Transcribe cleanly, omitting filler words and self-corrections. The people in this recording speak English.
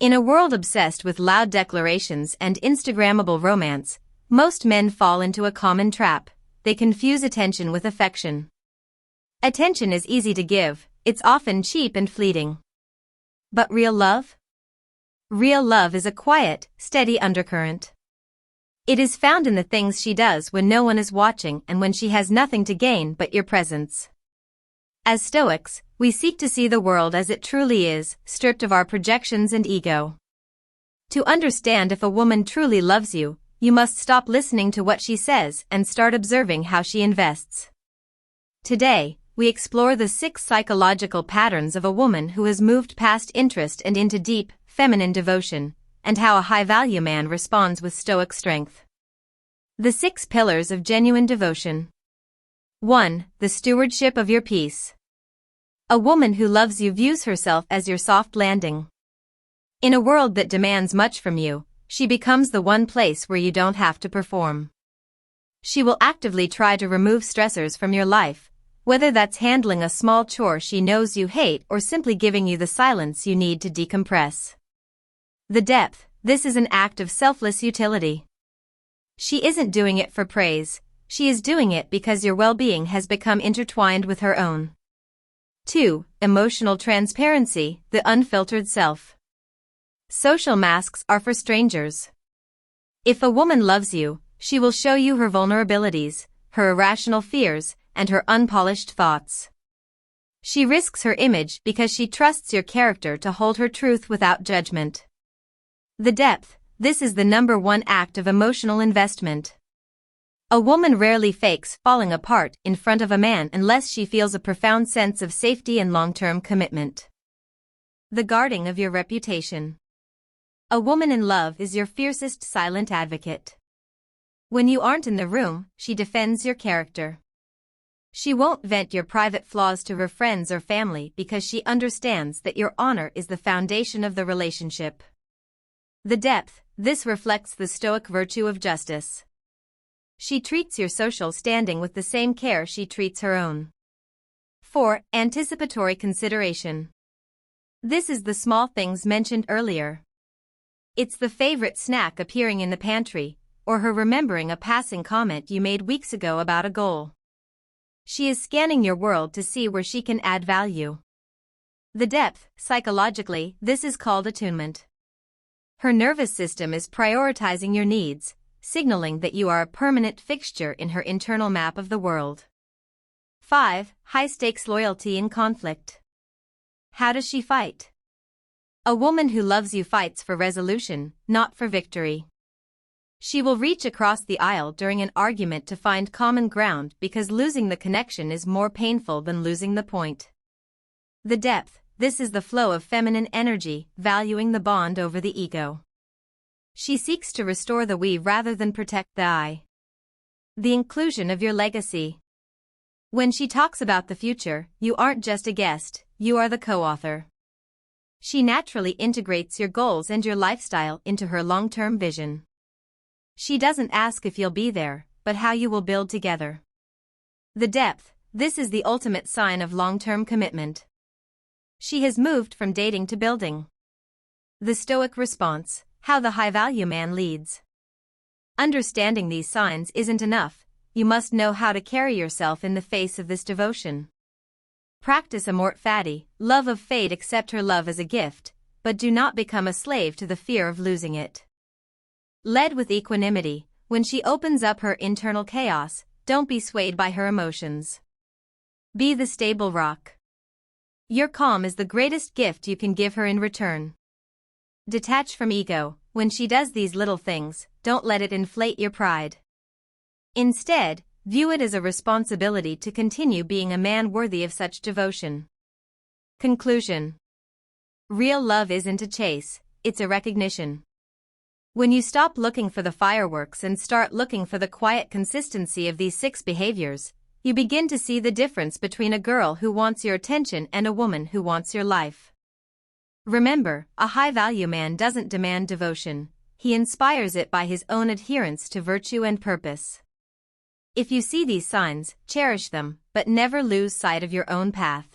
In a world obsessed with loud declarations and Instagrammable romance, most men fall into a common trap. They confuse attention with affection. Attention is easy to give, it's often cheap and fleeting. But real love? Real love is a quiet, steady undercurrent. It is found in the things she does when no one is watching and when she has nothing to gain but your presence. As Stoics, we seek to see the world as it truly is, stripped of our projections and ego. To understand if a woman truly loves you, you must stop listening to what she says and start observing how she invests. Today, we explore the 6 psychological patterns of a woman who has moved past interest and into deep, feminine devotion, and how a high-value man responds with stoic strength. The 6 pillars of genuine devotion. 1. The stewardship of your peace. A woman who loves you views herself as your soft landing. In a world that demands much from you, she becomes the one place where you don't have to perform. She will actively try to remove stressors from your life, whether that's handling a small chore she knows you hate or simply giving you the silence you need to decompress. The depth. This is an act of selfless utility. She isn't doing it for praise, she is doing it because your well-being has become intertwined with her own. 2. Emotional transparency, the unfiltered self. Social masks are for strangers. If a woman loves you, she will show you her vulnerabilities, her irrational fears, and her unpolished thoughts. She risks her image because she trusts your character to hold her truth without judgment. The depth. This is the number 1 act of emotional investment. A woman rarely fakes falling apart in front of a man unless she feels a profound sense of safety and long-term commitment. The guarding of your reputation. A woman in love is your fiercest silent advocate. When you aren't in the room, she defends your character. She won't vent your private flaws to her friends or family because she understands that your honor is the foundation of the relationship. The depth. This reflects the Stoic virtue of justice. She treats your social standing with the same care she treats her own. 4. Anticipatory consideration. This is the small things mentioned earlier. It's the favorite snack appearing in the pantry, or her remembering a passing comment you made weeks ago about a goal. She is scanning your world to see where she can add value. The depth. Psychologically, this is called attunement. Her nervous system is prioritizing your needs, signaling that you are a permanent fixture in her internal map of the world. 5. High-stakes loyalty in conflict. How does she fight? A woman who loves you fights for resolution, not for victory. She will reach across the aisle during an argument to find common ground because losing the connection is more painful than losing the point. The depth. This is the flow of feminine energy, valuing the bond over the ego. She seeks to restore the we rather than protect the I. The inclusion of your legacy. When she talks about the future, you aren't just a guest, you are the co-author. She naturally integrates your goals and your lifestyle into her long-term vision. She doesn't ask if you'll be there, but how you will build together. The depth. This is the ultimate sign of long-term commitment. She has moved from dating to building. The Stoic response. How the high-value man leads. Understanding these signs isn't enough, you must know how to carry yourself in the face of this devotion. Practice amor fati, love of fate. Accept her love as a gift, but do not become a slave to the fear of losing it. Lead with equanimity. When she opens up her internal chaos, don't be swayed by her emotions. Be the stable rock. Your calm is the greatest gift you can give her in return. Detach from ego. When she does these little things, don't let it inflate your pride. Instead, view it as a responsibility to continue being a man worthy of such devotion. Conclusion. Real love isn't a chase, it's a recognition. When you stop looking for the fireworks and start looking for the quiet consistency of these 6 behaviors, you begin to see the difference between a girl who wants your attention and a woman who wants your life. Remember, a high-value man doesn't demand devotion, he inspires it by his own adherence to virtue and purpose. If you see these signs, cherish them, but never lose sight of your own path.